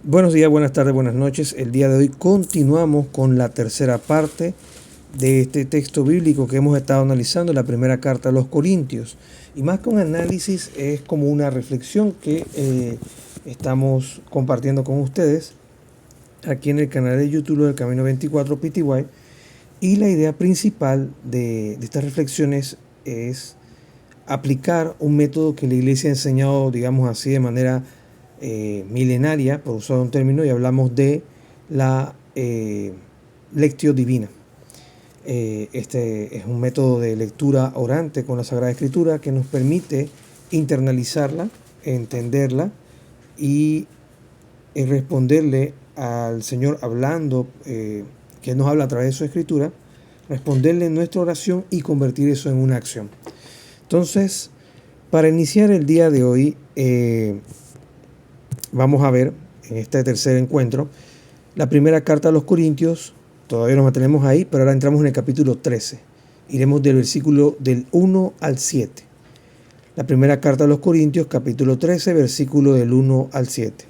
Buenos días, buenas tardes, buenas noches. El día de hoy continuamos con la tercera parte de este texto bíblico que hemos estado analizando, la primera carta a los Corintios. Y más que un análisis, es como una reflexión que estamos compartiendo con ustedes aquí en el canal de YouTube del Camino 24 PTY. Y la idea principal de estas reflexiones es aplicar un método que la iglesia ha enseñado, digamos así, de manera milenaria, por usar un término, y hablamos de la lectio divina. Este es un método de lectura orante con la Sagrada Escritura que nos permite internalizarla, entenderla y responderle al Señor hablando, que nos habla a través de su Escritura, responderle en nuestra oración y convertir eso en una acción. Entonces, para iniciar el día de hoy, vamos a ver en este tercer encuentro la primera carta a los Corintios. Todavía nos mantenemos ahí, pero ahora entramos en el capítulo 13. Iremos del versículo del 1 al 7. La primera carta a los Corintios, capítulo 13, versículo del 1 al 7.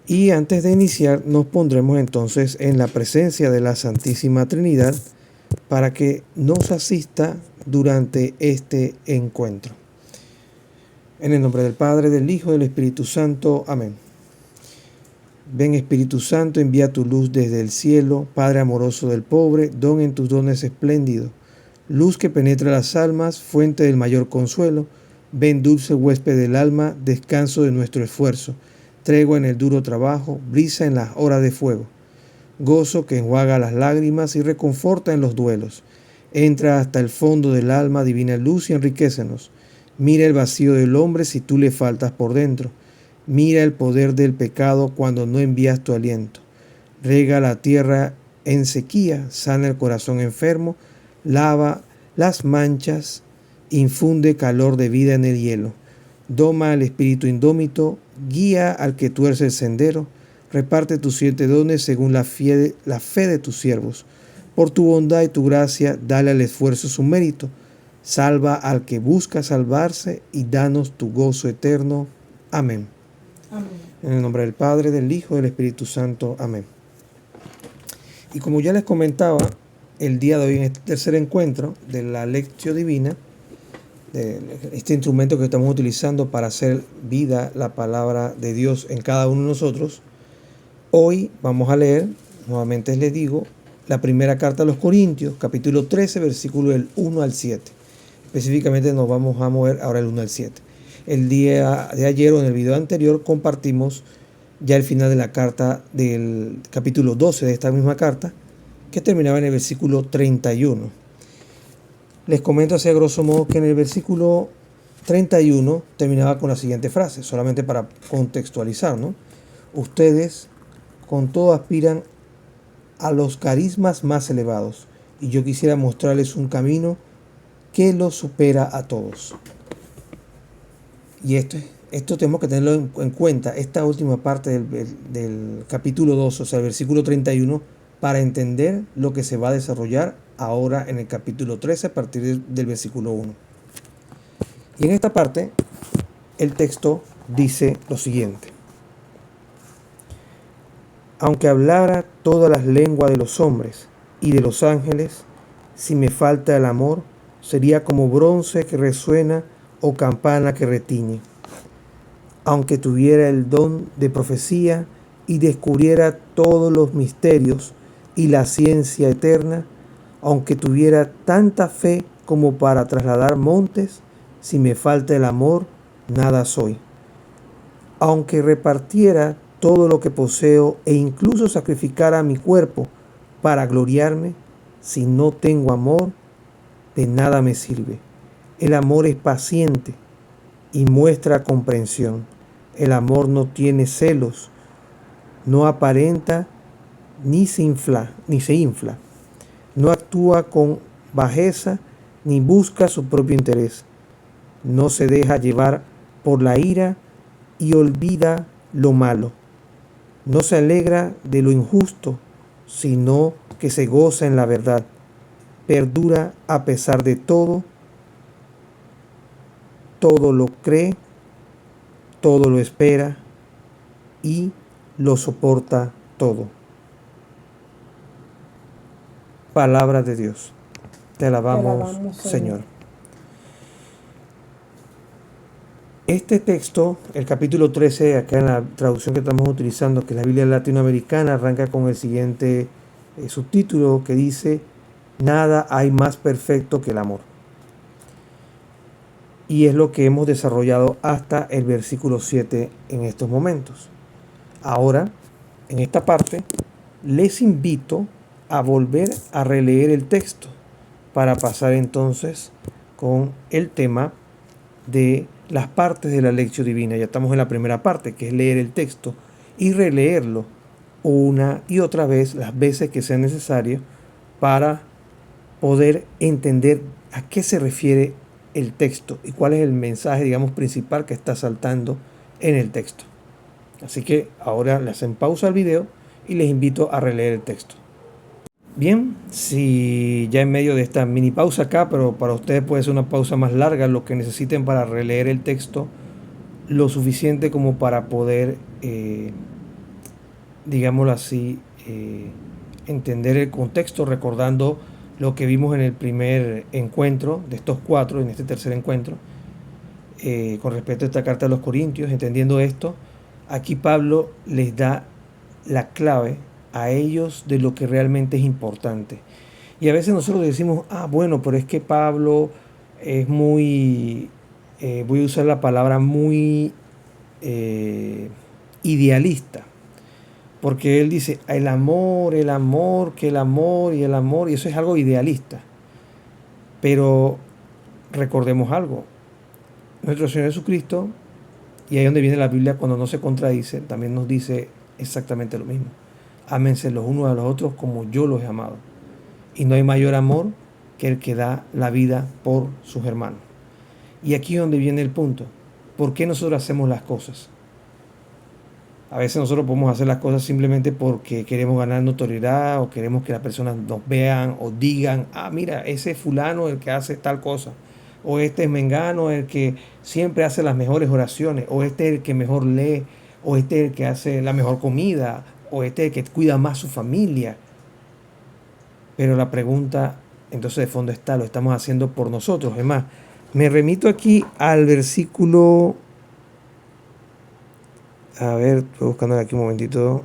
Y antes de iniciar, nos pondremos entonces en la presencia de la Santísima Trinidad para que nos asista durante este encuentro. En el nombre del Padre, del Hijo y del Espíritu Santo. Amén. Ven Espíritu Santo, envía tu luz desde el cielo, Padre amoroso del pobre, don en tus dones espléndido, luz que penetra las almas, fuente del mayor consuelo, ven dulce huésped del alma, descanso de nuestro esfuerzo, tregua en el duro trabajo, brisa en las horas de fuego, gozo que enjuaga las lágrimas y reconforta en los duelos, entra hasta el fondo del alma, divina luz y enriquécenos. Mira el vacío del hombre si tú le faltas por dentro. Mira el poder del pecado cuando no envías tu aliento. Riega la tierra en sequía, sana el corazón enfermo, lava las manchas, infunde calor de vida en el hielo. Doma al espíritu indómito, guía al que tuerce el sendero, reparte tus 7 dones según la fe de tus siervos. Por tu bondad y tu gracia, dale al esfuerzo su mérito. Salva al que busca salvarse y danos tu gozo eterno. Amén. Amén. En el nombre del Padre, del Hijo y del Espíritu Santo. Amén. Y como ya les comentaba, el día de hoy en este tercer encuentro de la Lectio Divina, de este instrumento que estamos utilizando para hacer vida la palabra de Dios en cada uno de nosotros, hoy vamos a leer, nuevamente les digo, la primera carta a los Corintios, capítulo 13, versículo del 1 al 7. Específicamente nos vamos a mover ahora el 1 al 7. El día de ayer o en el video anterior compartimos ya el final de la carta del capítulo 12 de esta misma carta, que terminaba en el versículo 31. Les comento así a grosso modo que en el versículo 31 terminaba con la siguiente frase, solamente para contextualizar, ¿no? Ustedes con todo aspiran a los carismas más elevados, y yo quisiera mostrarles un camino que los supera a todos. Y esto tenemos que tenerlo en cuenta, esta última parte del capítulo 2, o sea, el versículo 31, para entender lo que se va a desarrollar ahora en el capítulo 13 a partir del versículo 1. Y en esta parte, el texto dice lo siguiente. Aunque hablara todas las lenguas de los hombres y de los ángeles, si me falta el amor, sería como bronce que resuena o campana que retiñe. Aunque tuviera el don de profecía y descubriera todos los misterios y la ciencia eterna, aunque tuviera tanta fe como para trasladar montes, si me falta el amor, nada soy. Aunque repartiera todo lo que poseo e incluso sacrificara mi cuerpo para gloriarme, si no tengo amor, de nada me sirve. El amor es paciente y muestra comprensión. El amor no tiene celos, no aparenta ni se infla. No actúa con bajeza ni busca su propio interés. No se deja llevar por la ira y olvida lo malo. No se alegra de lo injusto, sino que se goza en la verdad. Perdura a pesar de todo, todo lo cree, todo lo espera y lo soporta todo. Palabra de Dios. Te alabamos, Señor. Este texto, el capítulo 13, acá en la traducción que estamos utilizando, que es la Biblia latinoamericana, arranca con el siguiente subtítulo que dice: nada hay más perfecto que el amor. Y es lo que hemos desarrollado hasta el versículo 7 en estos momentos. Ahora, en esta parte, les invito a volver a releer el texto para pasar entonces con el tema de las partes de la lección divina. Ya estamos en la primera parte, que es leer el texto y releerlo una y otra vez, las veces que sea necesario, para poder entender a qué se refiere el texto y cuál es el mensaje, digamos, principal que está saltando en el texto. Así que ahora le hacen pausa al video y les invito a releer el texto. Bien, si ya en medio de esta mini pausa acá, pero para ustedes puede ser una pausa más larga, lo que necesiten para releer el texto, lo suficiente como para poder, digámoslo así, entender el contexto, recordando lo que vimos en el primer encuentro de estos cuatro, en este tercer encuentro, con respecto a esta carta de los Corintios. Entendiendo esto, aquí Pablo les da la clave a ellos de lo que realmente es importante. Y a veces nosotros decimos, bueno, pero es que Pablo es muy, voy a usar la palabra muy idealista, porque él dice el amor, que el amor, y eso es algo idealista. Pero recordemos algo, nuestro Señor Jesucristo, y ahí es donde viene la Biblia cuando no se contradice, también nos dice exactamente lo mismo: ámense los unos a los otros como yo los he amado. Y no hay mayor amor que el que da la vida por sus hermanos. Y aquí es donde viene el punto. ¿Por qué nosotros hacemos las cosas? A veces nosotros podemos hacer las cosas simplemente porque queremos ganar notoriedad, o queremos que las personas nos vean o digan, mira, ese es fulano el que hace tal cosa, o este es mengano el que siempre hace las mejores oraciones, o este es el que mejor lee, o este es el que hace la mejor comida, o este es el que cuida más su familia. Pero la pregunta entonces de fondo está: ¿lo estamos haciendo por nosotros? Es más, me remito aquí al versículo, a ver, estoy buscando aquí un momentito.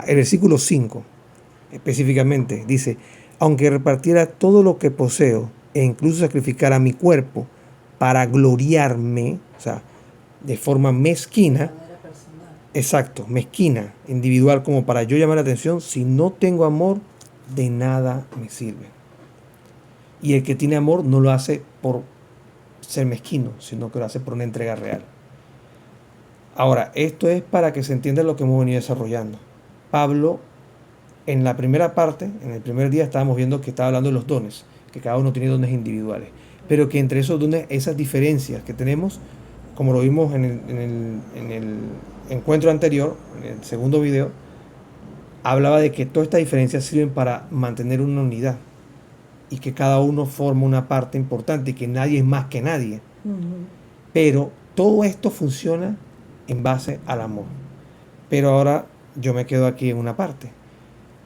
El versículo 5 específicamente dice: aunque repartiera todo lo que poseo e incluso sacrificara mi cuerpo para gloriarme, o sea, de forma mezquina, exacto, mezquina, individual, como para yo llamar la atención, si no tengo amor, de nada me sirve. Y el que tiene amor no lo hace por ser mezquino, sino que lo hace por una entrega real. Ahora, esto es para que se entienda lo que hemos venido desarrollando. Pablo, en la primera parte, en el primer día, estábamos viendo que estaba hablando de los dones, que cada uno tiene dones individuales, pero que entre esos dones, esas diferencias que tenemos, como lo vimos en el encuentro anterior, en el segundo video, hablaba de que todas estas diferencias sirven para mantener una unidad y que cada uno forma una parte importante y que nadie es más que nadie. Pero todo esto funciona en base al amor. Pero ahora yo me quedo aquí en una parte.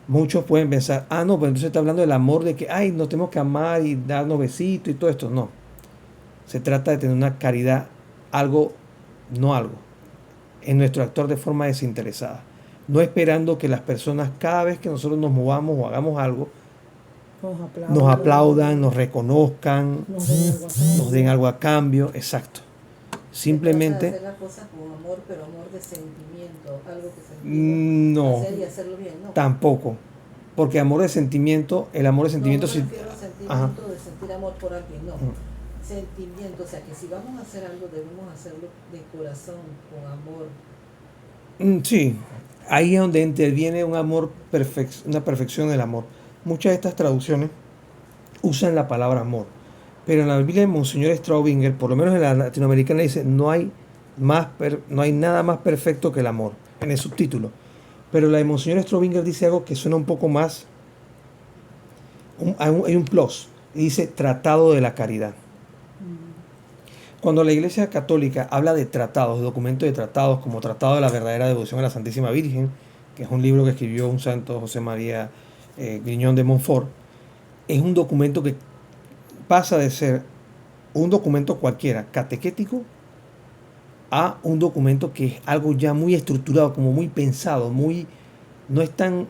Muchos pueden pensar, no, pero entonces está hablando del amor de que, nos tenemos que amar y darnos besitos y todo esto. No. Se trata de tener una caridad, algo, no algo, en nuestro actuar de forma desinteresada. No esperando que las personas, cada vez que nosotros nos movamos o hagamos algo, nos aplaudan, nos reconozcan, nos den algo a cambio. Exacto. Simplemente hacer las cosas con amor, pero amor de sentimiento, algo que sentimos, no, hacer y hacerlo bien, no. Tampoco, porque amor de sentimiento, el amor de sentimiento, no me refiero al sentimiento de sentir amor por alguien, no. Sentimiento, o sea que si vamos a hacer algo debemos hacerlo de corazón, con amor. Sí, ahí es donde interviene un amor una perfección del amor. Muchas de estas traducciones usan la palabra amor, pero en la Biblia de Monseñor Straubinger, por lo menos en la latinoamericana, dice no hay nada más perfecto que el amor, en el subtítulo. Pero la de Monseñor Straubinger dice algo que suena un poco más, hay un plus, y dice tratado de la caridad. Cuando la Iglesia Católica habla de tratados, de documentos de tratados, como Tratado de la Verdadera Devoción a la Santísima Virgen, que es un libro que escribió un santo José María Griñón de Montfort, es un documento que pasa de ser un documento cualquiera, catequético, a un documento que es algo ya muy estructurado, como muy pensado, no es tan,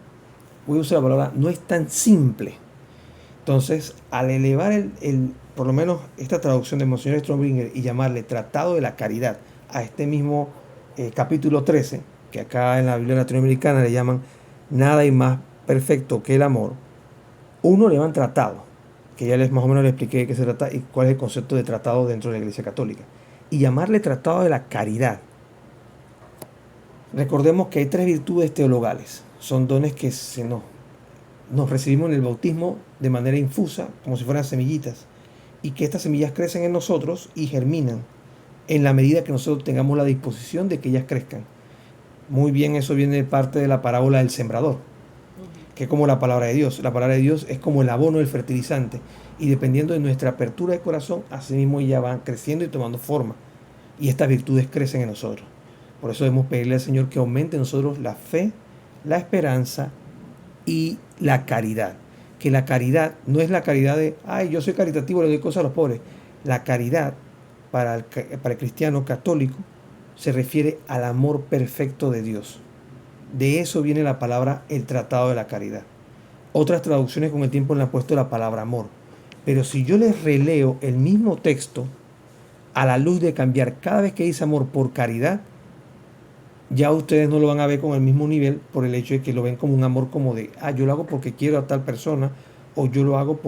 voy a usar la palabra, no es tan simple. Entonces, al elevar por lo menos esta traducción de Monseñor Stromberg y llamarle Tratado de la Caridad a este mismo capítulo 13, que acá en la Biblia latinoamericana le llaman Nada y más perfecto que el amor, uno le llaman tratado, que ya les más o menos le expliqué de qué se trata y cuál es el concepto de tratado dentro de la Iglesia Católica. Y llamarle Tratado de la Caridad. Recordemos que hay 3 virtudes teologales, son dones que nos recibimos en el bautismo de manera infusa, como si fueran semillitas, y que estas semillas crecen en nosotros y germinan en la medida que nosotros tengamos la disposición de que ellas crezcan. Muy bien, eso viene de parte de la parábola del sembrador, que es como la palabra de Dios. La palabra de Dios es como el abono, el fertilizante, y dependiendo de nuestra apertura de corazón, así mismo ellas van creciendo y tomando forma, y estas virtudes crecen en nosotros. Por eso debemos pedirle al Señor que aumente en nosotros la fe, la esperanza y la caridad. Que la caridad no es la caridad de, ay, yo soy caritativo, le doy cosas a los pobres. La caridad para el cristiano católico se refiere al amor perfecto de Dios. De eso viene la palabra el tratado de la caridad. Otras traducciones con el tiempo le han puesto la palabra amor. Pero si yo les releo el mismo texto a la luz de cambiar cada vez que dice amor por caridad, ya ustedes no lo van a ver con el mismo nivel por el hecho de que lo ven como un amor como de, yo lo hago porque quiero a tal persona, o yo lo hago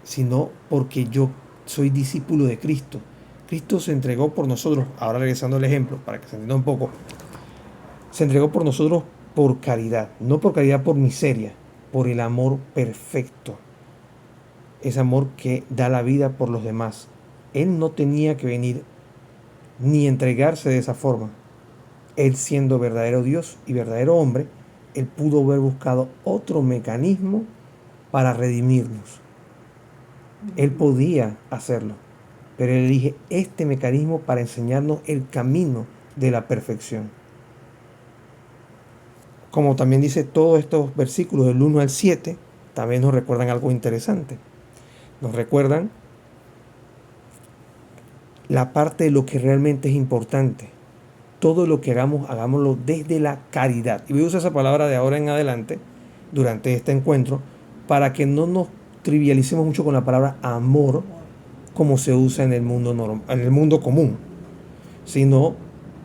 sino porque yo soy discípulo de Cristo. Cristo se entregó por nosotros, ahora regresando al ejemplo, para que se entienda un poco, se entregó por nosotros por caridad, no por caridad por miseria, por el amor perfecto, ese amor que da la vida por los demás. Él no tenía que venir ni entregarse de esa forma. Él siendo verdadero Dios y verdadero hombre, Él pudo haber buscado otro mecanismo para redimirnos. Él podía hacerlo, pero Él elige este mecanismo para enseñarnos el camino de la perfección. Como también dice todos estos versículos del 1 al 7, también nos recuerdan algo interesante. Nos recuerdan la parte de lo que realmente es importante. Todo lo que hagamos, hagámoslo desde la caridad. Y voy a usar esa palabra de ahora en adelante, durante este encuentro, para que no nos trivialicemos mucho con la palabra amor, como se usa en el mundo común, sino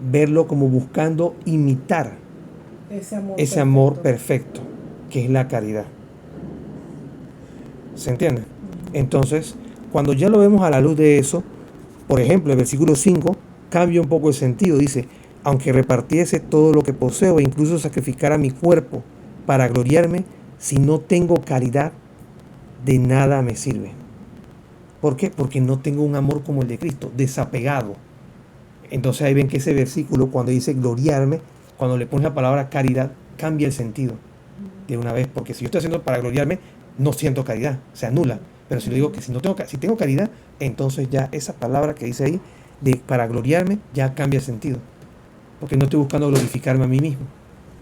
verlo como buscando imitar ese amor perfecto, que es la caridad. ¿Se entiende? Entonces, cuando ya lo vemos a la luz de eso, por ejemplo, el versículo 5 cambia un poco el sentido. Dice, aunque repartiese todo lo que poseo e incluso sacrificara mi cuerpo para gloriarme, si no tengo caridad, de nada me sirve. ¿Por qué? Porque no tengo un amor como el de Cristo, desapegado. Entonces ahí ven que ese versículo, cuando dice gloriarme, cuando le pones la palabra caridad, cambia el sentido de una vez. Porque si yo estoy haciendo para gloriarme, no siento caridad, se anula. Pero si lo digo que si tengo caridad, entonces ya esa palabra que dice ahí, de para gloriarme, ya cambia el sentido. Porque no estoy buscando glorificarme a mí mismo,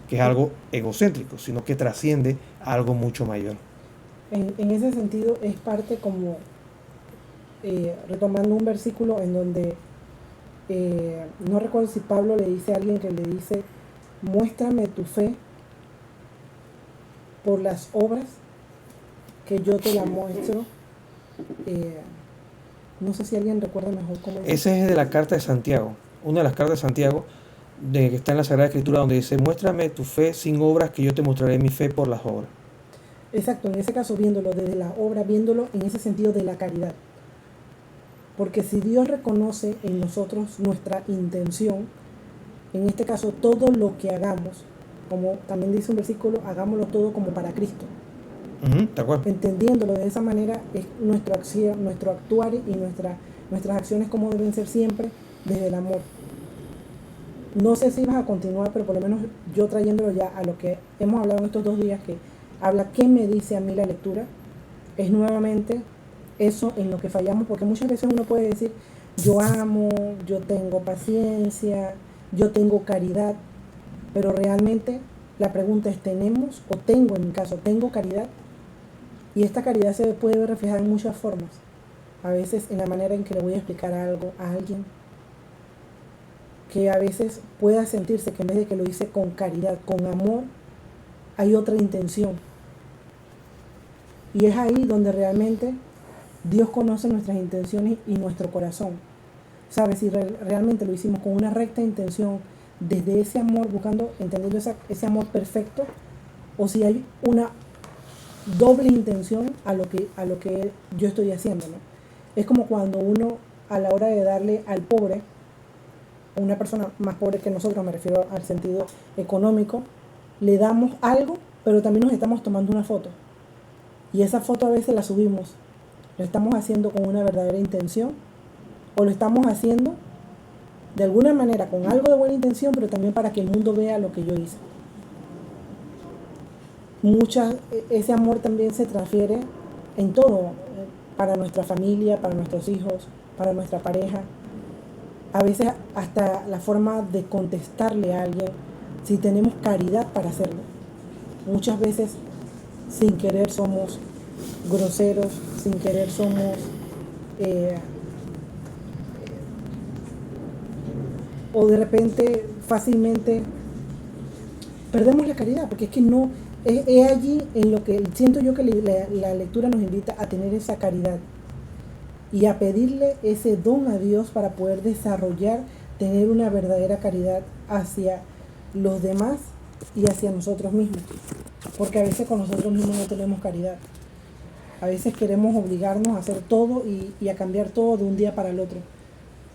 que es algo egocéntrico, sino que trasciende a algo mucho mayor. En ese sentido es parte como, retomando un versículo en donde, no recuerdo si Pablo le dice a alguien que le dice, muéstrame tu fe por las obras que yo te la muestro. No sé si alguien recuerda mejor cómo es. Ese es de la carta de Santiago, una de las cartas de Santiago, que está en la Sagrada Escritura, donde dice, muéstrame tu fe sin obras, que yo te mostraré mi fe por las obras. Exacto, en ese caso viéndolo desde la obra, viéndolo en ese sentido de la caridad. Porque si Dios reconoce en nosotros nuestra intención, en este caso todo lo que hagamos, como también dice un versículo, hagámoslo todo como para Cristo. ¿De acuerdo? Entendiéndolo de esa manera es nuestra acción, nuestro actuar y nuestras acciones como deben ser siempre desde el amor. No sé si vas a continuar, pero por lo menos yo trayéndolo ya a lo que hemos hablado en estos 2 días, que habla qué me dice a mí la lectura, es nuevamente eso en lo que fallamos, porque muchas veces uno puede decir, yo amo, yo tengo paciencia, yo tengo caridad, pero realmente la pregunta es, ¿tenemos o tengo, en mi caso, tengo caridad? Y esta caridad se puede ver reflejada en muchas formas. A veces en la manera en que le voy a explicar algo a alguien, que a veces pueda sentirse que en vez de que lo hice con caridad, con amor, hay otra intención. Y es ahí donde realmente Dios conoce nuestras intenciones y nuestro corazón. ¿Sabes? Si realmente lo hicimos con una recta intención, desde ese amor, buscando, entendiendo ese amor perfecto, o si hay una doble intención a lo que yo estoy haciendo, ¿no? Es como cuando uno, a la hora de darle al pobre, una persona más pobre que nosotros, me refiero al sentido económico, le damos algo, pero también nos estamos tomando una foto. Y esa foto a veces la subimos. ¿Lo estamos haciendo con una verdadera intención? ¿O lo estamos haciendo de alguna manera con algo de buena intención, pero también para que el mundo vea lo que yo hice? Ese amor también se transfiere en todo, para nuestra familia, para nuestros hijos, para nuestra pareja. A veces hasta la forma de contestarle a alguien, si tenemos caridad para hacerlo. Muchas veces sin querer somos groseros, sin querer somos o de repente fácilmente perdemos la caridad, porque es que no es allí en lo que siento yo que la lectura nos invita a tener esa caridad y a pedirle ese don a Dios para poder desarrollar, tener una verdadera caridad hacia los demás y hacia nosotros mismos, porque a veces con nosotros mismos no tenemos caridad. A veces queremos obligarnos a hacer todo y a cambiar todo de un día para el otro,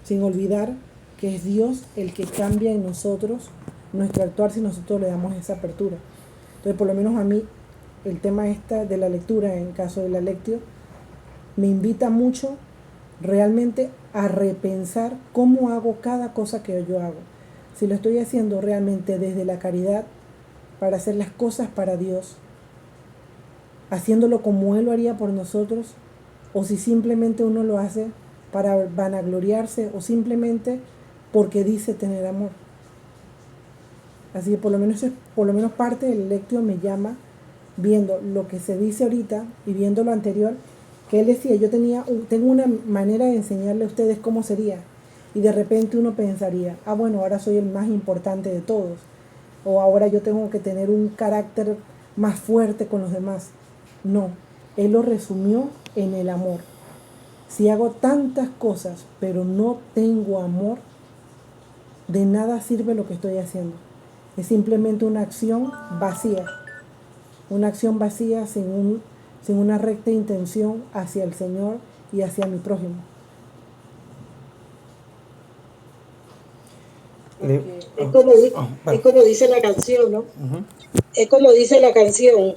sin olvidar que es Dios el que cambia en nosotros nuestro actuar si nosotros le damos esa apertura. Entonces, por lo menos a mí, el tema de la lectura, en caso de la lectio, me invita mucho realmente a repensar cómo hago cada cosa que yo hago. Si lo estoy haciendo realmente desde la caridad, para hacer las cosas para Dios, haciéndolo como Él lo haría por nosotros, o si simplemente uno lo hace para vanagloriarse o simplemente porque dice tener amor. Así que por lo menos parte del lectio me llama, viendo lo que se dice ahorita y viendo lo anterior, que él decía, tengo una manera de enseñarle a ustedes cómo sería, y de repente uno pensaría, bueno, ahora soy el más importante de todos, o ahora yo tengo que tener un carácter más fuerte con los demás. No, él lo resumió en el amor. Si hago tantas cosas pero no tengo amor, de nada sirve lo que estoy haciendo. Es simplemente una acción vacía sin una recta intención hacia el Señor y hacia mi prójimo. Es como dice la canción, ¿no? Uh-huh. Es como dice la canción,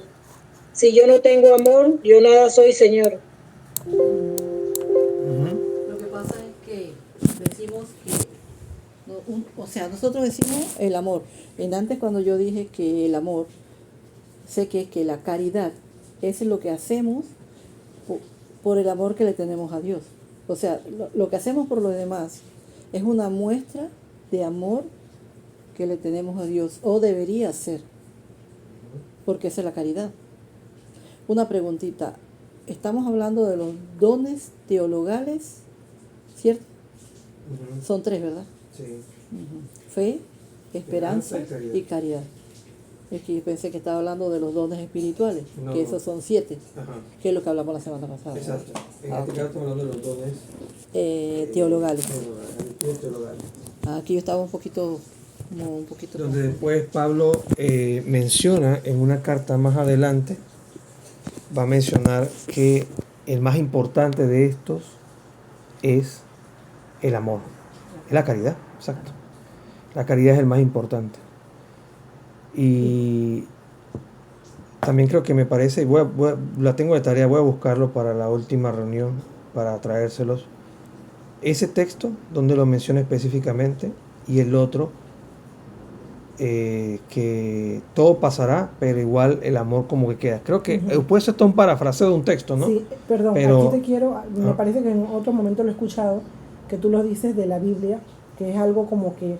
si yo no tengo amor, yo nada soy, Señor. Uh-huh. Lo que pasa es que decimos que, nosotros decimos el amor. Antes cuando yo dije que el amor, sé que la caridad es lo que hacemos por el amor que le tenemos a Dios. O sea, lo que hacemos por los demás es una muestra de amor que le tenemos a Dios, o debería ser, porque esa es la caridad. Una preguntita, estamos hablando de los dones teologales, ¿cierto? Uh-huh. Son 3, ¿verdad? Sí. Uh-huh. Fe, esperanza y caridad. Es que yo pensé que estaba hablando de los dones espirituales, no, que esos son 7, que es lo que hablamos la semana pasada. Exacto. En este caso estamos hablando de los dones teologales. Teologales. Aquí yo estaba un poquito. Donde después Pablo menciona en una carta más adelante, va a mencionar que el más importante de estos es el amor, es la caridad, exacto. La caridad es el más importante. Y también creo que me parece, la tengo de tarea, voy a buscarlo para la última reunión, para traérselos. Ese texto, donde lo menciona específicamente, y el otro, que todo pasará, pero igual el amor como que queda. Creo que pues esto es un parafraseo de un texto, ¿no? Sí, perdón, pero aquí me parece que en otro momento lo he escuchado, que tú lo dices de la Biblia, que es algo como que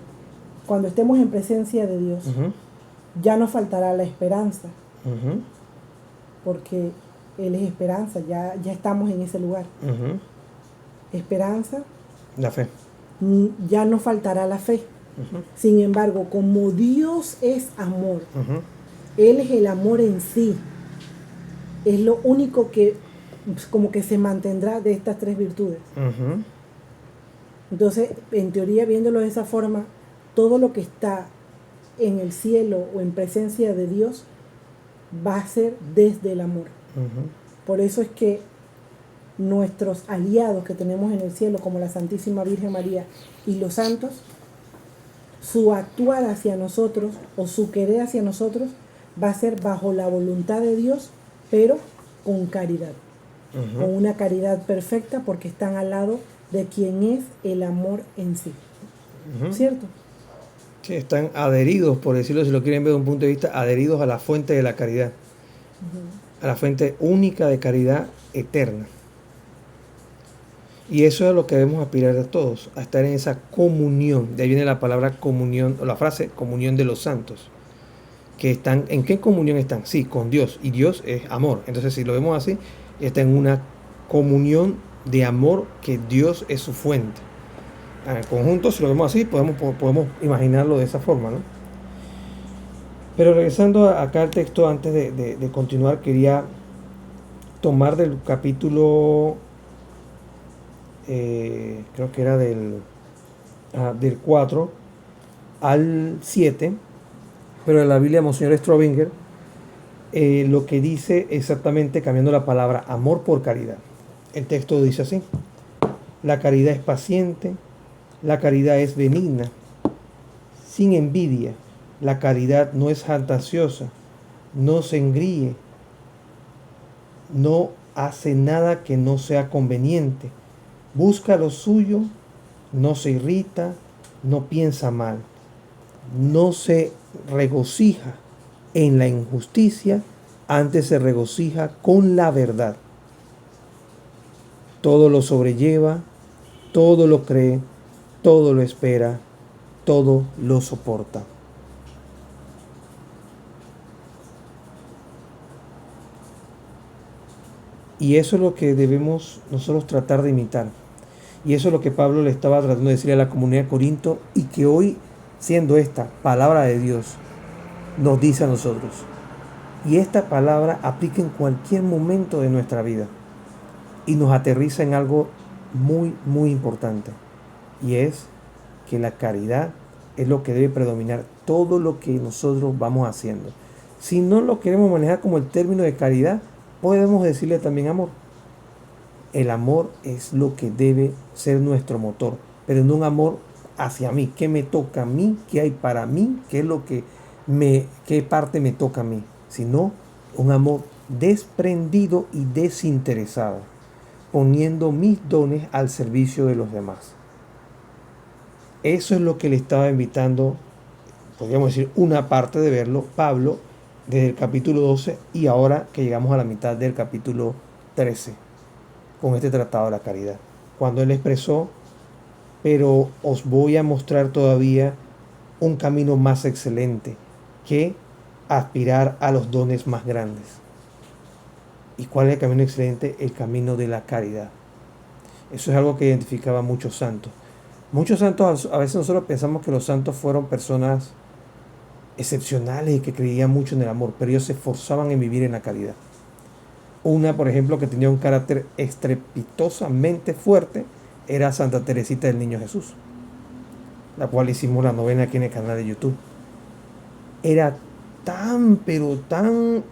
cuando estemos en presencia de Dios, ya nos faltará la esperanza, porque Él es esperanza, ya estamos en ese lugar. Esperanza, La fe. ya nos faltará la fe. Sin embargo, como Dios es amor, Él es el amor en sí, es lo único que como que se mantendrá de estas tres virtudes. Entonces, en teoría, viéndolo de esa forma, todo lo que está en el cielo o en presencia de Dios va a ser desde el amor. Por eso es que nuestros aliados que tenemos en el cielo, como la Santísima Virgen María y los santos, su actuar hacia nosotros o su querer hacia nosotros va a ser bajo la voluntad de Dios, pero con caridad, con una caridad perfecta, porque están al lado de quien es el amor en sí. ¿Cierto? Sí, están adheridos, por decirlo, si lo quieren ver desde un punto de vista, adheridos a la fuente de la caridad, a la fuente única de caridad eterna. Y eso es lo que debemos aspirar a todos, a estar en esa comunión. De ahí viene la palabra comunión, o la frase comunión de los santos. Que están, ¿en qué comunión están? Sí, con Dios. Y Dios es amor. Entonces, si lo vemos así, está en una comunión de amor, que Dios es su fuente. En el conjunto, si lo vemos así, podemos imaginarlo de esa forma, ¿no? Pero regresando acá al texto, antes de continuar, quería tomar del capítulo, creo que era del 4 al 7, pero en la Biblia de Monseñor Strobinger, lo que dice exactamente, cambiando la palabra amor por caridad. El texto dice así: la caridad es paciente, la caridad es benigna, sin envidia, la caridad no es jactanciosa, no se engríe, no hace nada que no sea conveniente, busca lo suyo, no se irrita, no piensa mal, no se regocija en la injusticia, antes se regocija con la verdad. Todo lo sobrelleva, todo lo cree, todo lo espera, todo lo soporta. Y eso es lo que debemos nosotros tratar de imitar. Y eso es lo que Pablo le estaba tratando de decir a la comunidad de Corinto, y que hoy, siendo esta palabra de Dios, nos dice a nosotros. Y esta palabra aplica en cualquier momento de nuestra vida y nos aterriza en algo muy, muy importante. Y es que la caridad es lo que debe predominar todo lo que nosotros vamos haciendo. Si no lo queremos manejar como el término de caridad, podemos decirle también amor. El amor es lo que debe ser nuestro motor, pero no un amor hacia mí. ¿Qué me toca a mí? ¿Qué hay para mí? ¿Qué parte me toca a mí? Sino un amor desprendido y desinteresado, poniendo mis dones al servicio de los demás. Eso es lo que le estaba invitando, podríamos decir, una parte de verlo, Pablo, desde el capítulo 12 y ahora que llegamos a la mitad del capítulo 13, con este tratado de la caridad. Cuando él expresó: pero os voy a mostrar todavía un camino más excelente, que aspirar a los dones más grandes. ¿Y cuál es el camino excelente? El camino de la caridad. Eso es algo que identificaba a muchos santos. Muchos santos, a veces nosotros pensamos que los santos fueron personas excepcionales y que creían mucho en el amor, pero ellos se esforzaban en vivir en la caridad. Una, por ejemplo, que tenía un carácter estrepitosamente fuerte, era Santa Teresita del Niño Jesús, la cual hicimos la novena aquí en el canal de YouTube. Era tan, pero tan,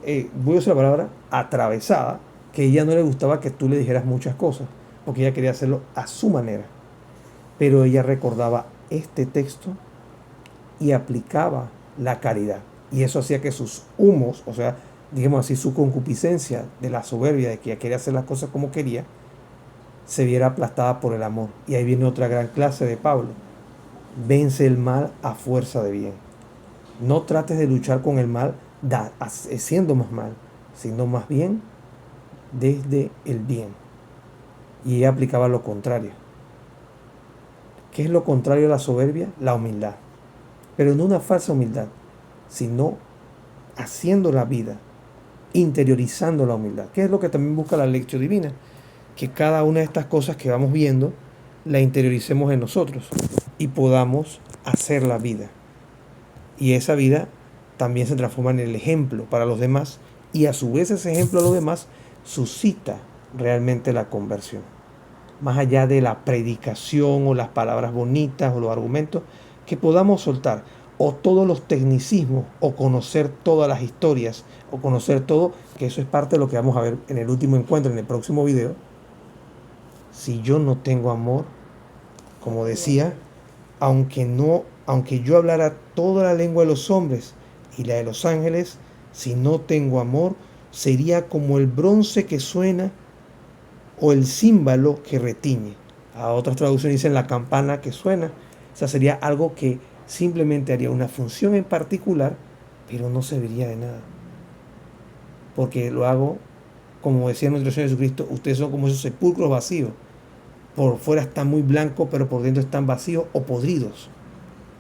voy a usar la palabra, atravesada, que a ella no le gustaba que tú le dijeras muchas cosas, porque ella quería hacerlo a su manera. Pero ella recordaba este texto y aplicaba la caridad. Y eso hacía que sus humos, o sea, digamos así, su concupiscencia de la soberbia de que ella quería hacer las cosas como quería, se viera aplastada por el amor. Y ahí viene otra gran clase de Pablo: vence el mal a fuerza de bien. No trates de luchar con el mal siendo más mal, sino más bien desde el bien. Y ella aplicaba lo contrario. ¿Qué es lo contrario a la soberbia? La humildad. Pero no una falsa humildad, sino haciendo la vida, interiorizando la humildad. ¿Qué es lo que también busca la lección divina? Que cada una de estas cosas que vamos viendo la interioricemos en nosotros y podamos hacer la vida. Y esa vida también se transforma en el ejemplo para los demás, y a su vez ese ejemplo a los demás suscita realmente la conversión. Más allá de la predicación o las palabras bonitas o los argumentos, que podamos soltar o todos los tecnicismos o conocer todas las historias o conocer todo, que eso es parte de lo que vamos a ver en el último encuentro, en el próximo video. Si yo no tengo amor, como decía, aunque yo hablara toda la lengua de los hombres y la de los ángeles, si no tengo amor, sería como el bronce que suena o el címbalo que retiñe. A otras traducciones dicen la campana que suena. O sea, sería algo que simplemente haría una función en particular, pero no serviría de nada. Porque lo hago, como decía nuestro Señor Jesucristo, ustedes son como esos sepulcros vacíos. Por fuera están muy blancos, pero por dentro están vacíos o podridos.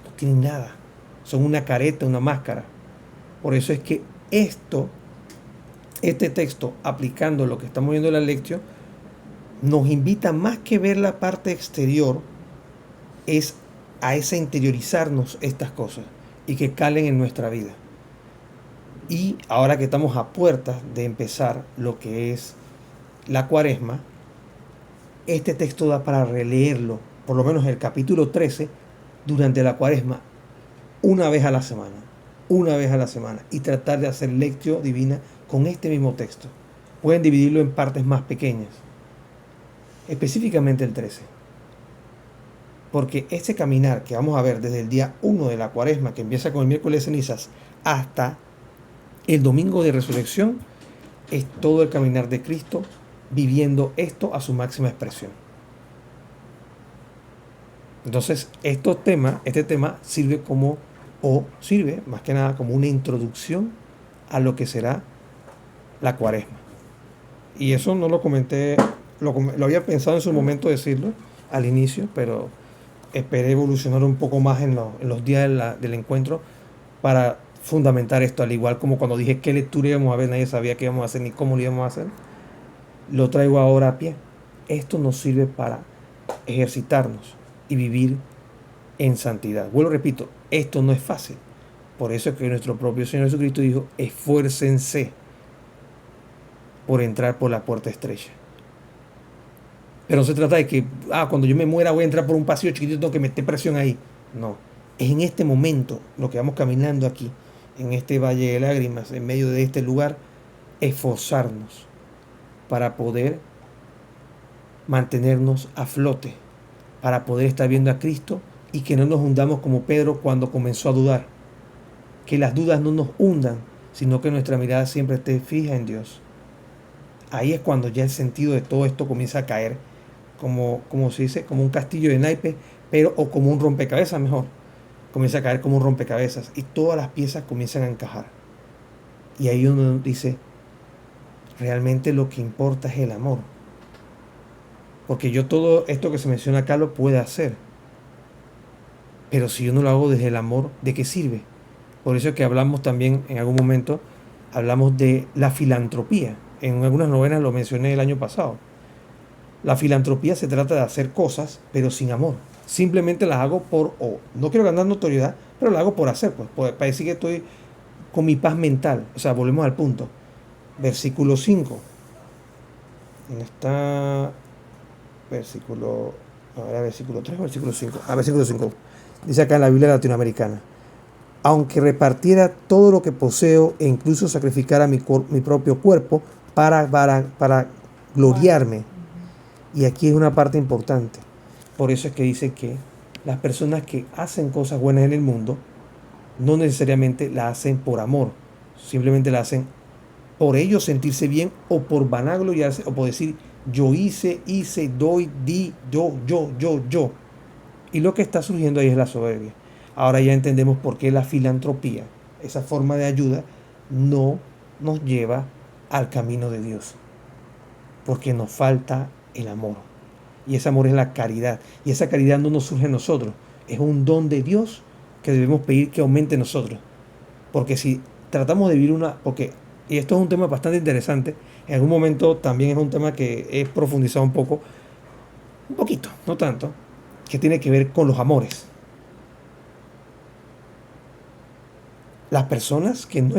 No tienen nada. Son una careta, una máscara. Por eso es que este texto, aplicando lo que estamos viendo en la lección, nos invita más que ver la parte exterior, es a ese interiorizarnos estas cosas y que calen en nuestra vida. Y ahora que estamos a puertas de empezar lo que es la Cuaresma, este texto da para releerlo, por lo menos el capítulo 13, durante la Cuaresma, una vez a la semana, y tratar de hacer lectio divina con este mismo texto. Pueden dividirlo en partes más pequeñas, específicamente el 13. Porque este caminar que vamos a ver desde el día 1 de la Cuaresma, que empieza con el miércoles de cenizas, hasta el domingo de resurrección, es todo el caminar de Cristo viviendo esto a su máxima expresión. Entonces, este tema sirve más que nada como una introducción a lo que será la Cuaresma. Y eso no lo comenté, lo había pensado en su momento decirlo al inicio, pero esperé evolucionar un poco más en los días del encuentro para fundamentar esto, al igual como cuando dije qué lectura íbamos a ver, nadie sabía qué íbamos a hacer ni cómo lo íbamos a hacer. Lo traigo ahora a pie. Esto nos sirve para ejercitarnos y vivir en santidad. Vuelvo, repito, esto no es fácil. Por eso es que nuestro propio Señor Jesucristo dijo, esfuércense por entrar por la puerta estrecha. Pero no se trata de que, cuando yo me muera voy a entrar por un pasillo chiquitito, tengo que meter presión ahí. No, es en este momento, lo que vamos caminando aquí, en este valle de lágrimas, en medio de este lugar, esforzarnos para poder mantenernos a flote, para poder estar viendo a Cristo y que no nos hundamos como Pedro cuando comenzó a dudar. Que las dudas no nos hundan, sino que nuestra mirada siempre esté fija en Dios. Ahí es cuando ya el sentido de todo esto comienza a caer, como se dice, como un castillo de naipes, o como un rompecabezas mejor. Comienza a caer como un rompecabezas y todas las piezas comienzan a encajar. Y ahí uno dice, realmente lo que importa es el amor. Porque yo todo esto que se menciona acá lo puedo hacer. Pero si yo no lo hago desde el amor, ¿de qué sirve? Por eso es que hablamos también, en algún momento, hablamos de la filantropía. En algunas novenas lo mencioné el año pasado. La filantropía se trata de hacer cosas, pero sin amor. Simplemente las hago no quiero ganar notoriedad, pero las hago por hacer, para decir que estoy con mi paz mental. O sea, volvemos al punto. Versículo 5. ¿Dónde está? Versículo 3 o versículo 5. Versículo 5. Dice acá en la Biblia latinoamericana. Aunque repartiera todo lo que poseo e incluso sacrificara mi propio cuerpo para gloriarme. Y aquí es una parte importante. Por eso es que dice que las personas que hacen cosas buenas en el mundo no necesariamente la hacen por amor. Simplemente la hacen por ellos sentirse bien o por vanagloriarse o por decir yo hice, doy, di, yo. Y lo que está surgiendo ahí es la soberbia. Ahora ya entendemos por qué la filantropía, esa forma de ayuda, no nos lleva al camino de Dios. Porque nos falta el amor. Y ese amor es la caridad. Y esa caridad no nos surge en nosotros. Es un don de Dios que debemos pedir que aumente en nosotros. Porque si tratamos de vivir y esto es un tema bastante interesante, en algún momento también es un tema que he profundizado un poquito, no tanto, que tiene que ver con los amores. Las personas que no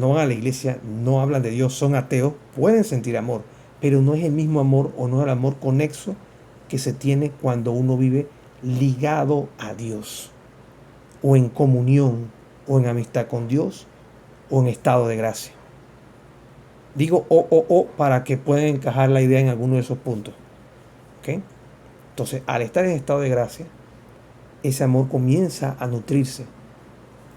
van a la iglesia, no hablan de Dios, son ateos, pueden sentir amor, pero no es el mismo amor o no es el amor conexo que se tiene cuando uno vive ligado a Dios, o en comunión, o en amistad con Dios, o en estado de gracia. Digo para que puedan encajar la idea en alguno de esos puntos. ¿Ok? Entonces, al estar en estado de gracia, ese amor comienza a nutrirse.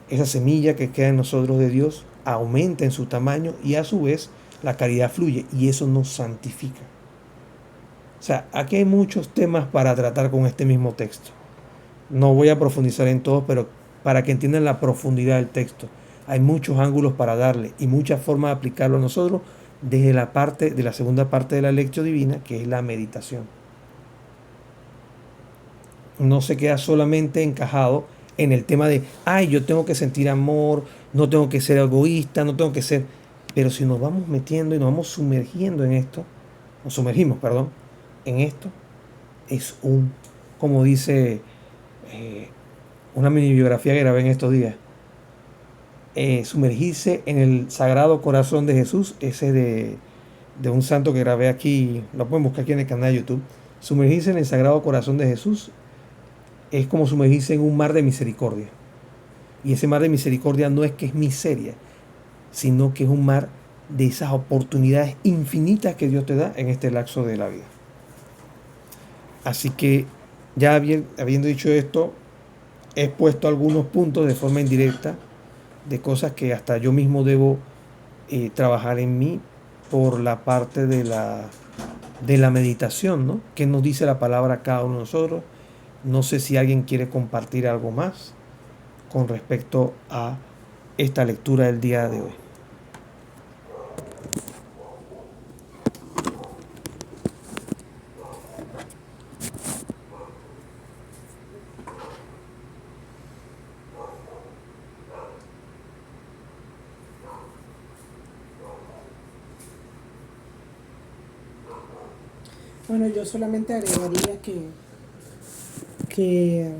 Esa semilla que queda en nosotros de Dios aumenta en su tamaño y a su vez la caridad fluye y eso nos santifica. O sea, aquí hay muchos temas para tratar con este mismo texto. No voy a profundizar en todos, pero para que entiendan la profundidad del texto. Hay muchos ángulos para darle y muchas formas de aplicarlo a nosotros desde la segunda parte de la lección divina, que es la meditación. No se queda solamente encajado en el tema de, yo tengo que sentir amor, no tengo que ser egoísta, no tengo que ser... Pero si nos vamos metiendo y nos vamos sumergiendo en esto, en esto, es como dice una mini biografía que grabé en estos días, sumergirse en el Sagrado Corazón de Jesús, ese de un santo que grabé aquí, lo pueden buscar aquí en el canal de YouTube. Sumergirse en el Sagrado Corazón de Jesús es como sumergirse en un mar de misericordia. Y ese mar de misericordia no es que es miseria, sino que es un mar de esas oportunidades infinitas que Dios te da en este lapso de la vida. Así que, ya habiendo dicho esto, he expuesto algunos puntos de forma indirecta de cosas que hasta yo mismo debo trabajar en mí por la parte de la meditación, ¿no? ¿Qué nos dice la palabra a cada uno de nosotros? No sé si alguien quiere compartir algo más con respecto a esta lectura del día de hoy. Bueno, yo solamente agregaría que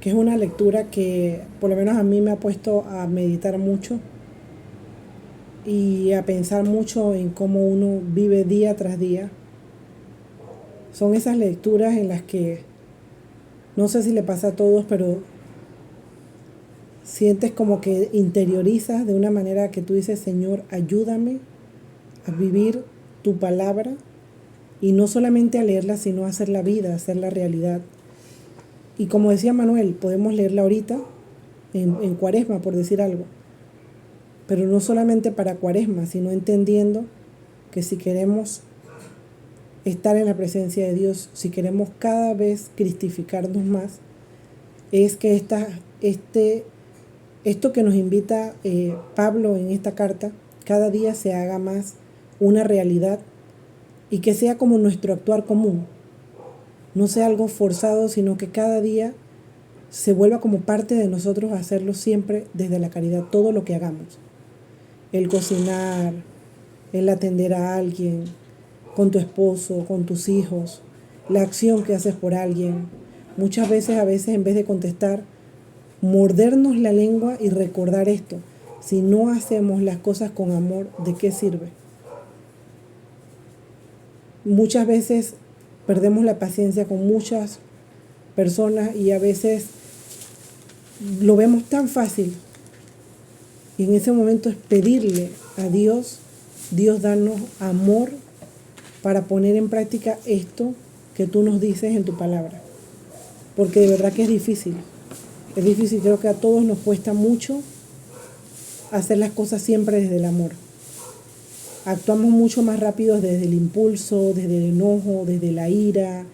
es una lectura que por lo menos a mí me ha puesto a meditar mucho y a pensar mucho en cómo uno vive día tras día. Son esas lecturas en las que, no sé si le pasa a todos, pero sientes como que interiorizas de una manera que tú dices, Señor, ayúdame a vivir tu palabra y no solamente a leerla, sino a hacerla vida, a hacerla realidad. Y como decía Manuel, podemos leerla ahorita, en Cuaresma, por decir algo, pero no solamente para Cuaresma, sino entendiendo que si queremos estar en la presencia de Dios, si queremos cada vez cristificarnos más, es que esto que nos invita Pablo en esta carta, cada día se haga más una realidad y que sea como nuestro actuar común. No sea algo forzado, sino que cada día se vuelva como parte de nosotros hacerlo siempre desde la caridad, todo lo que hagamos. El cocinar, el atender a alguien, con tu esposo, con tus hijos, la acción que haces por alguien. Muchas veces, en vez de contestar, mordernos la lengua y recordar esto. Si no hacemos las cosas con amor, ¿de qué sirve? Muchas veces perdemos la paciencia con muchas personas y a veces lo vemos tan fácil. Y en ese momento es pedirle a Dios, danos amor para poner en práctica esto que tú nos dices en tu palabra. Porque de verdad que es difícil. Es difícil, creo que a todos nos cuesta mucho hacer las cosas siempre desde el amor. Actuamos mucho más rápido desde el impulso, desde el enojo, desde la ira,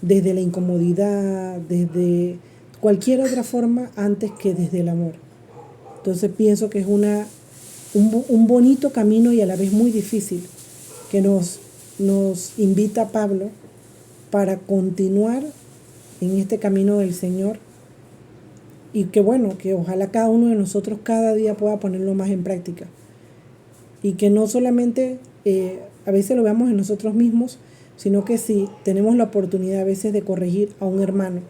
desde la incomodidad, desde cualquier otra forma antes que desde el amor. Entonces pienso que es un bonito camino y a la vez muy difícil que nos nos invita Pablo para continuar en este camino del Señor y que bueno, que ojalá cada uno de nosotros cada día pueda ponerlo más en práctica y que no solamente a veces lo veamos en nosotros mismos, sino que si tenemos la oportunidad a veces de corregir a un hermano,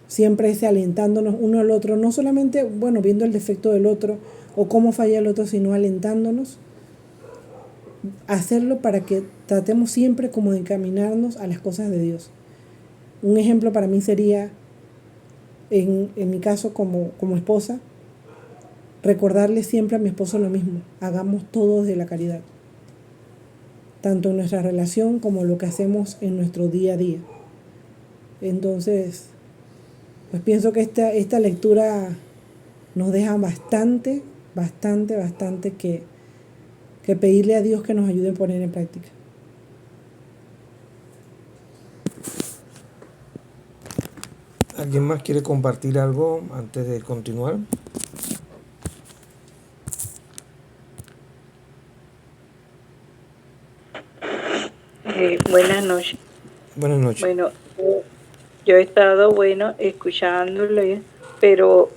siempre ese alentándonos uno al otro, no solamente, bueno, viendo el defecto del otro o cómo falla el otro, sino alentándonos, hacerlo para que tratemos siempre como de encaminarnos a las cosas de Dios. Un ejemplo para mí sería, en mi caso como esposa, recordarle siempre a mi esposo lo mismo: hagamos todo de la caridad, tanto en nuestra relación como lo que hacemos en nuestro día a día. Entonces, pues pienso que esta lectura nos deja bastante que pedirle a Dios que nos ayude a poner en práctica. ¿Alguien más quiere compartir algo antes de continuar? Buenas noches. Buenas noches. Bueno, yo he estado, escuchándolo, pero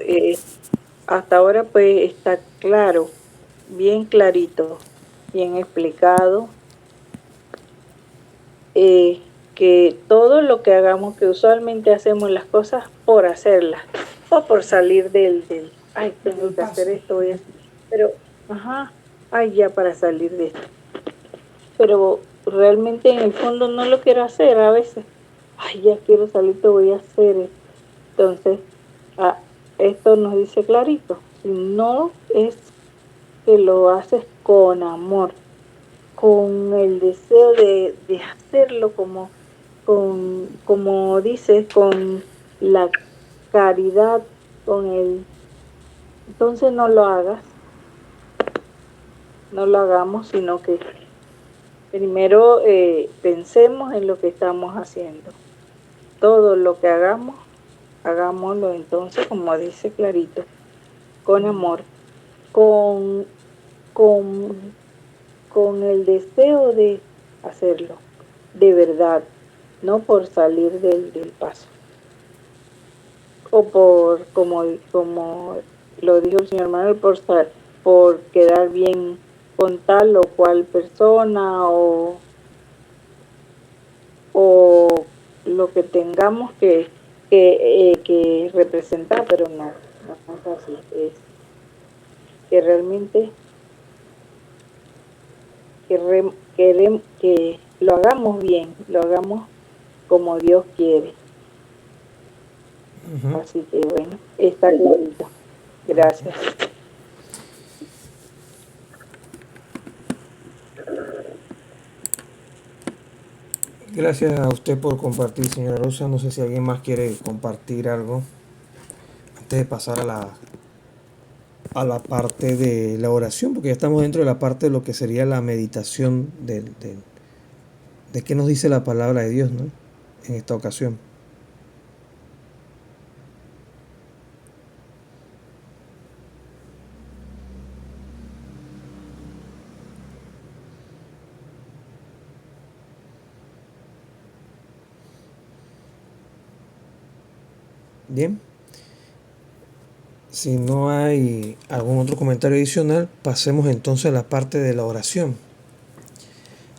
hasta ahora pues está claro, bien clarito, bien explicado, que todo lo que hagamos, que usualmente hacemos las cosas por hacerlas, o por salir ay, tengo que hacer esto, pero, ya para salir de esto. Pero realmente en el fondo no lo quiero hacer a veces. Ay, ya quiero salir, te voy a hacer. Entonces, esto nos dice clarito, si no es que lo haces con amor, con el deseo de hacerlo como dices, con la caridad, entonces no lo hagas, no lo hagamos, sino que primero pensemos en lo que estamos haciendo. Todo lo que hagamos, hagámoslo entonces, como dice clarito, con amor, con el deseo de hacerlo, de verdad, no por salir del paso. O por, como lo dijo el señor Manuel, por quedar bien con tal o cual persona o lo que tengamos que representar, pero no es así, es que realmente que lo hagamos bien, lo hagamos como Dios quiere. Uh-huh. Así que bueno, está clarito. Gracias. Gracias a usted por compartir, señora Rosa. No sé si alguien más quiere compartir algo antes de pasar a la parte de la oración, porque ya estamos dentro de la parte de lo que sería la meditación de qué nos dice la palabra de Dios, ¿no? En esta ocasión. Bien. Si no hay algún otro comentario adicional, pasemos entonces a la parte de la oración.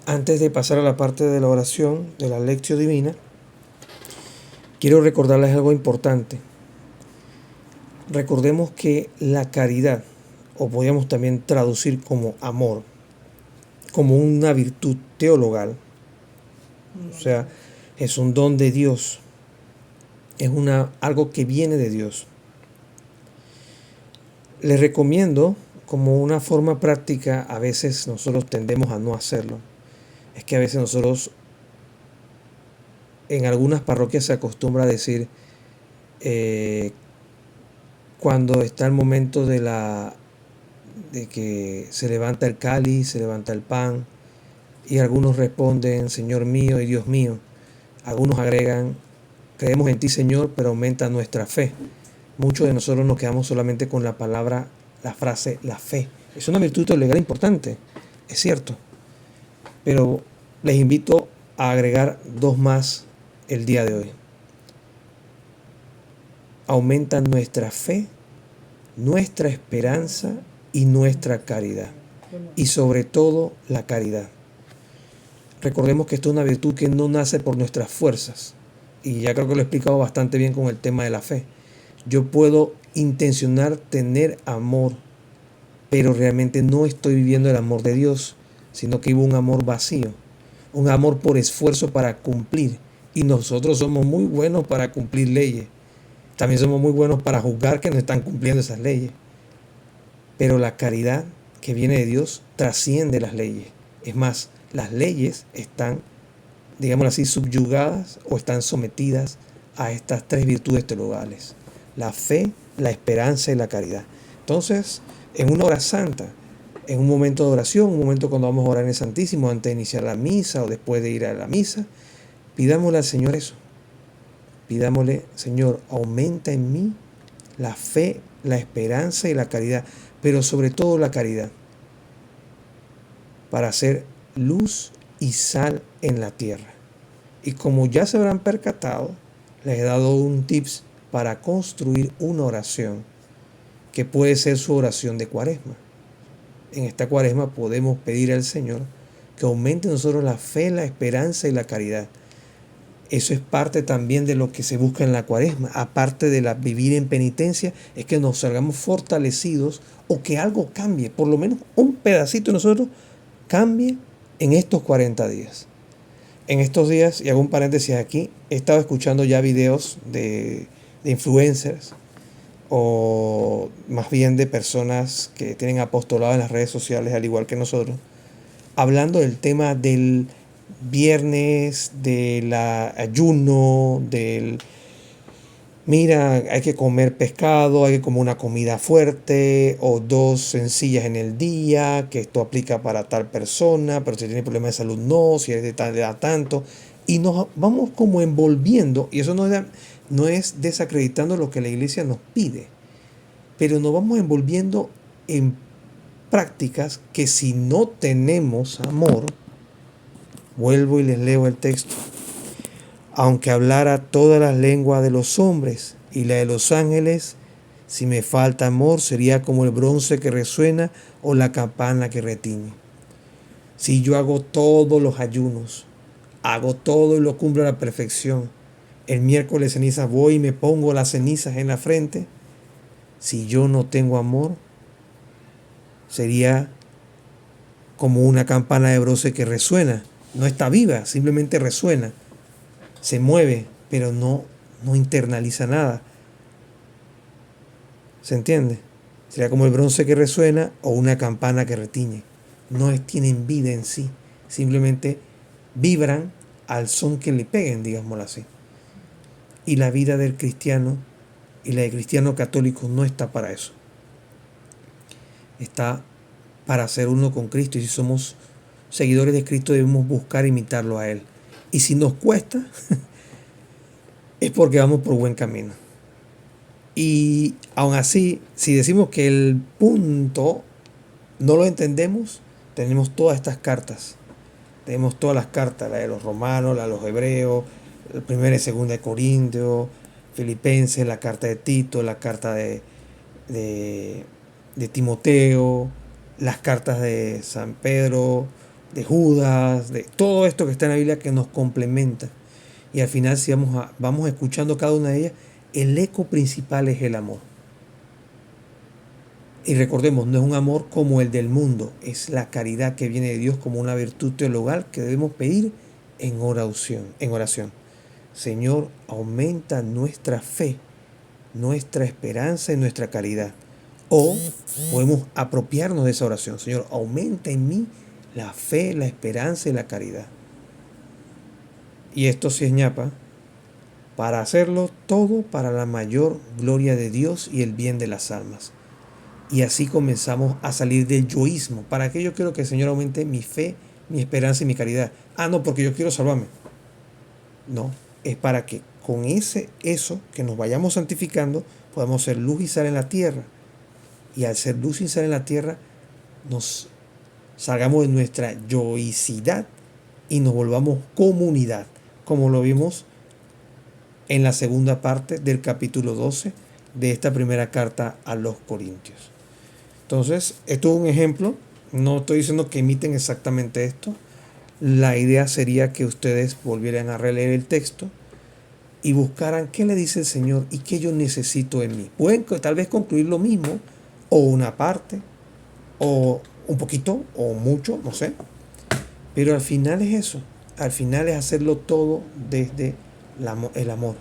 Antes de pasar a la parte de la oración, de la lección divina, quiero recordarles algo importante. Recordemos que la caridad, o podríamos también traducir como amor, como una virtud teologal, o sea, es un don de Dios, es algo que viene de Dios. Les recomiendo, como una forma práctica, a veces nosotros tendemos a no hacerlo, es que a veces nosotros, en algunas parroquias se acostumbra a decir, cuando está el momento de que se levanta el cáliz, se levanta el pan, y algunos responden, Señor mío y Dios mío. Algunos agregan, creemos en ti, Señor, pero aumenta nuestra fe. Muchos de nosotros nos quedamos solamente con la frase, la fe. Es una virtud legal importante, es cierto. Pero les invito a agregar dos más el día de hoy. Aumenta nuestra fe, nuestra esperanza y nuestra caridad. Y sobre todo la caridad. Recordemos que esto es una virtud que no nace por nuestras fuerzas. Y ya creo que lo he explicado bastante bien con el tema de la fe. Yo puedo intencionar tener amor, pero realmente no estoy viviendo el amor de Dios, sino que vivo un amor vacío, un amor por esfuerzo para cumplir. Y nosotros somos muy buenos para cumplir leyes. También somos muy buenos para juzgar que no están cumpliendo esas leyes. Pero la caridad que viene de Dios trasciende las leyes. Es más, las leyes están, digámoslo así, subyugadas o están sometidas a estas tres virtudes teologales: la fe, la esperanza y la caridad. Entonces, en una hora santa, en un momento de oración, un momento cuando vamos a orar en el Santísimo, antes de iniciar la misa o después de ir a la misa, pidámosle al Señor eso. Pidámosle: Señor, aumenta en mí la fe, la esperanza y la caridad, pero sobre todo la caridad, para hacer luz y sal en la tierra. Y como ya se habrán percatado, les he dado un tips para construir una oración que puede ser su oración de Cuaresma. En esta Cuaresma podemos pedir al Señor que aumente en nosotros la fe, la esperanza y la caridad. Eso es parte también de lo que se busca en la Cuaresma. Aparte de vivir en penitencia, es que nos salgamos fortalecidos o que algo cambie, por lo menos un pedacito de nosotros cambie en estos 40 días. En estos días, y hago un paréntesis aquí, he estado escuchando ya videos de influencers, o más bien de personas que tienen apostolado en las redes sociales, al igual que nosotros, hablando del tema del viernes, del ayuno, mira, hay que comer pescado, hay que comer una comida fuerte o dos sencillas en el día, que esto aplica para tal persona, pero si tiene problemas de salud no, si es de tal edad tanto. Y nos vamos como envolviendo, y eso no es desacreditando lo que la iglesia nos pide, pero nos vamos envolviendo en prácticas que si no tenemos amor, vuelvo y les leo el texto: aunque hablara todas las lenguas de los hombres y la de los ángeles, si me falta amor, sería como el bronce que resuena o la campana que retiñe. Si yo hago todos los ayunos, hago todo y lo cumplo a la perfección, el miércoles de ceniza voy y me pongo las cenizas en la frente, si yo no tengo amor, sería como una campana de bronce que resuena. No está viva, simplemente resuena. Se mueve, pero no internaliza nada. ¿Se entiende? Sería como el bronce que resuena o una campana que retiñe. No tienen vida en sí. Simplemente vibran al son que le peguen, digámoslo así. Y la vida del cristiano y la del cristiano católico no está para eso. Está para ser uno con Cristo. Y si somos seguidores de Cristo, debemos buscar imitarlo a Él. Y si nos cuesta, es porque vamos por buen camino. Y aún así, si decimos que el punto no lo entendemos, tenemos todas estas cartas. Tenemos todas las cartas, la de los romanos, la de los hebreos, la primera y segunda de Corintios, Filipenses, la carta de Tito, la carta de Timoteo, las cartas de San Pedro, de Judas, de todo esto que está en la Biblia que nos complementa. Y al final, si vamos escuchando cada una de ellas, el eco principal es el amor. Y recordemos, no es un amor como el del mundo, es la caridad que viene de Dios como una virtud teologal que debemos pedir en oración. Señor, aumenta nuestra fe, nuestra esperanza y nuestra caridad. O podemos apropiarnos de esa oración: Señor, aumenta en mí la fe, la esperanza y la caridad. Y esto sí es ñapa, para hacerlo todo para la mayor gloria de Dios y el bien de las almas. Y así comenzamos a salir del yoísmo. ¿Para qué yo quiero que el Señor aumente mi fe, mi esperanza y mi caridad? No, porque yo quiero salvarme. No, es para que con eso que nos vayamos santificando, podamos ser luz y sal en la tierra. Y al ser luz y sal en la tierra, nos salgamos de nuestra yoicidad y nos volvamos comunidad, como lo vimos en la segunda parte del capítulo 12 de esta primera carta a los Corintios. Entonces, esto es un ejemplo. No estoy diciendo que imiten exactamente esto. La idea sería que ustedes volvieran a releer el texto y buscaran qué le dice el Señor y qué yo necesito en mí. Pueden tal vez concluir lo mismo, o una parte, o un poquito, o mucho, no sé. Pero al final es eso. Al final es hacerlo todo desde el amor.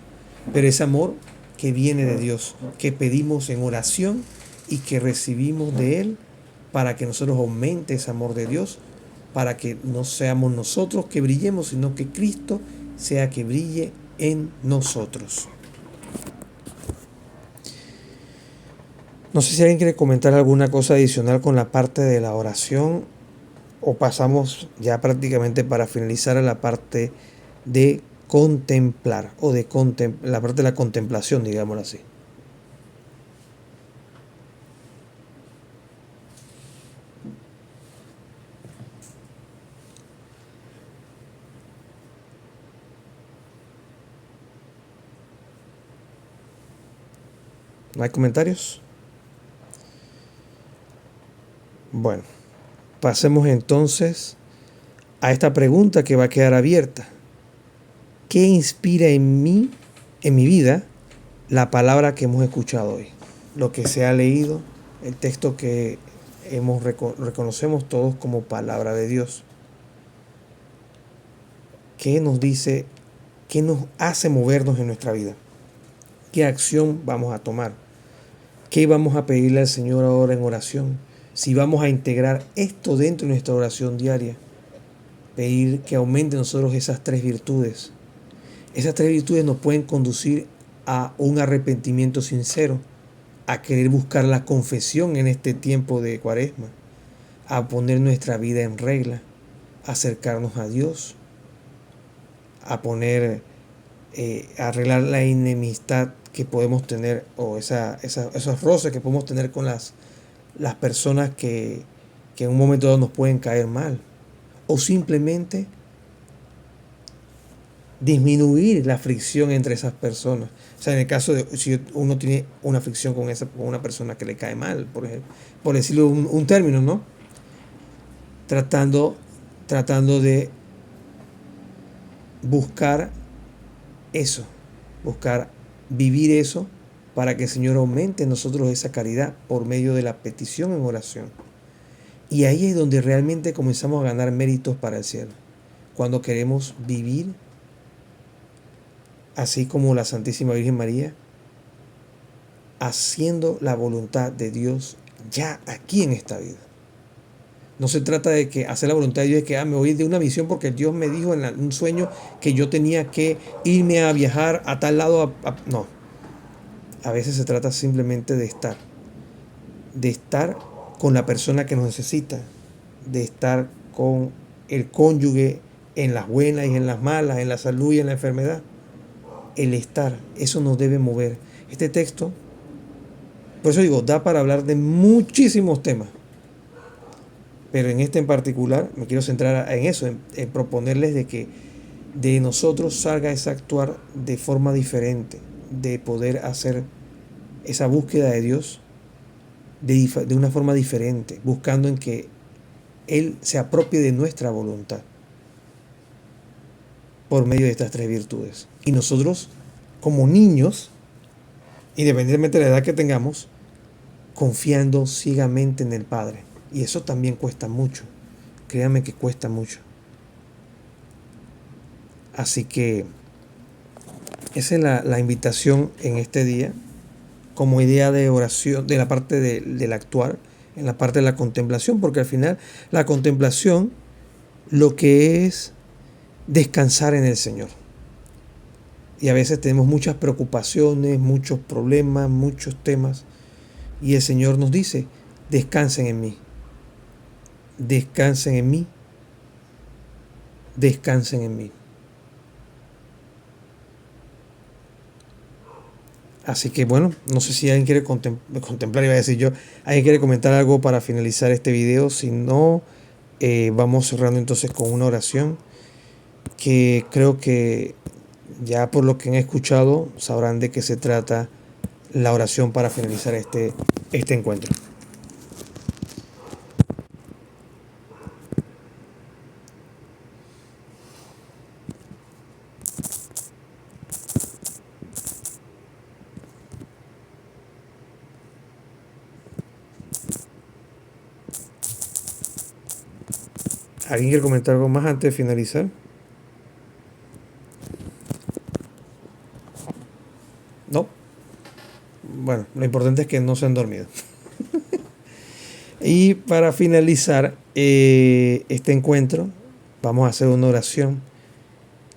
Pero ese amor que viene de Dios, que pedimos en oración y que recibimos de Él, para que nosotros aumente ese amor de Dios, para que no seamos nosotros que brillemos, sino que Cristo sea que brille en nosotros. No sé si alguien quiere comentar alguna cosa adicional con la parte de la oración, o pasamos ya prácticamente para finalizar a la parte de contemplar, o de la parte de la contemplación, digámoslo así. ¿No hay comentarios? Bueno, pasemos entonces a esta pregunta que va a quedar abierta. ¿Qué inspira en mí, en mi vida, la palabra que hemos escuchado hoy? Lo que se ha leído, el texto que reconocemos todos como palabra de Dios. ¿Qué nos dice? ¿Qué nos hace movernos en nuestra vida? ¿Qué acción vamos a tomar? ¿Qué vamos a pedirle al Señor ahora en oración? Si vamos a integrar esto dentro de nuestra oración diaria, pedir que aumente en nosotros esas tres virtudes. Esas tres virtudes nos pueden conducir a un arrepentimiento sincero, a querer buscar la confesión en este tiempo de Cuaresma, a poner nuestra vida en regla, a acercarnos a Dios, a arreglar la enemistad que podemos tener, o esos roces que podemos tener con las personas que en un momento dado nos pueden caer mal, o simplemente disminuir la fricción entre esas personas. O sea, en el caso de si uno tiene una fricción con una persona que le cae mal, por ejemplo, por decirlo un término, ¿no? Tratando de buscar eso, buscar vivir eso, para que el Señor aumente en nosotros esa caridad por medio de la petición en oración. Y ahí es donde realmente comenzamos a ganar méritos para el cielo, cuando queremos vivir así como la Santísima Virgen María, haciendo la voluntad de Dios ya aquí en esta vida. No se trata de que hacer la voluntad de Dios es que me voy de una misión porque Dios me dijo en un sueño que yo tenía que irme a viajar a tal lado. No. A veces se trata simplemente de estar con la persona que nos necesita, de estar con el cónyuge en las buenas y en las malas, en la salud y en la enfermedad. El estar, eso nos debe mover. Este texto, por eso digo, da para hablar de muchísimos temas. Pero en este en particular me quiero centrar en eso, en proponerles de que de nosotros salga ese actuar de forma diferente, de poder hacer esa búsqueda de Dios de una forma diferente, buscando en que Él se apropie de nuestra voluntad por medio de estas tres virtudes. Y nosotros, como niños, independientemente de la edad que tengamos, confiando ciegamente en el Padre. Y eso también cuesta mucho. Créanme que cuesta mucho. Así que esa es la invitación en este día, como idea de oración, de la parte del actuar, en la parte de la contemplación, porque al final la contemplación lo que es descansar en el Señor. Y a veces tenemos muchas preocupaciones, muchos problemas, muchos temas, y el Señor nos dice: descansen en mí, descansen en mí, descansen en mí. Así que bueno, no sé si alguien quiere contemplar, iba a decir yo, alguien quiere comentar algo para finalizar este video. Si no, vamos cerrando entonces con una oración. que creo que ya por lo que han escuchado sabrán de qué se trata la oración para finalizar este encuentro. ¿Alguien quiere comentar algo más antes de finalizar? ¿No? Bueno, lo importante es que no se han dormido. Y para finalizar este encuentro, vamos a hacer una oración,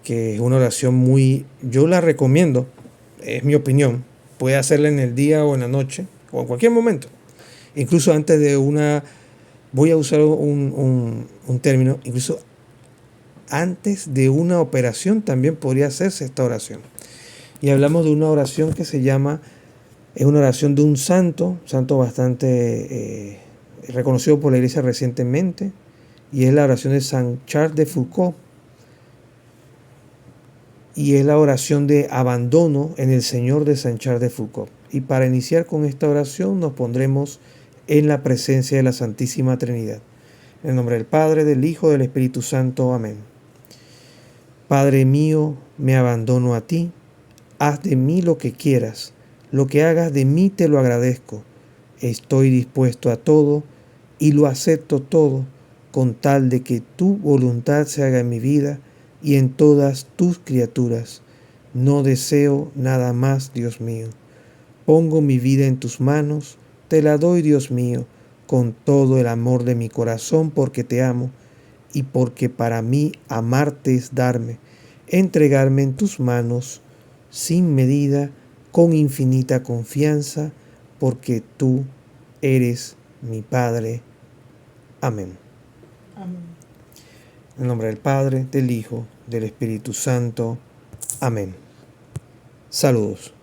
que es una oración muy, yo la recomiendo, es mi opinión, puede hacerla en el día o en la noche, o en cualquier momento, incluso antes de una, voy a usar un término, incluso antes de una operación también podría hacerse esta oración. Y hablamos de una oración que se llama, es una oración de un santo bastante reconocido por la iglesia recientemente, y es la oración de San Charles de Foucauld, y es la oración de abandono en el Señor de San Charles de Foucauld. Y para iniciar con esta oración nos pondremos en la presencia de la Santísima Trinidad. En el nombre del Padre, del Hijo, del Espíritu Santo. Amén. Padre mío, me abandono a ti, haz de mí lo que quieras, lo que hagas de mí te lo agradezco. Estoy dispuesto a todo y lo acepto todo, con tal de que tu voluntad se haga en mi vida y en todas tus criaturas. No deseo nada más, Dios mío. Pongo mi vida en tus manos, te la doy, Dios mío, con todo el amor de mi corazón, porque te amo y porque para mí amarte es darme, entregarme en tus manos sin medida, con infinita confianza, porque tú eres mi Padre. Amén. Amén. En el nombre del Padre, del Hijo, del Espíritu Santo. Amén. Saludos.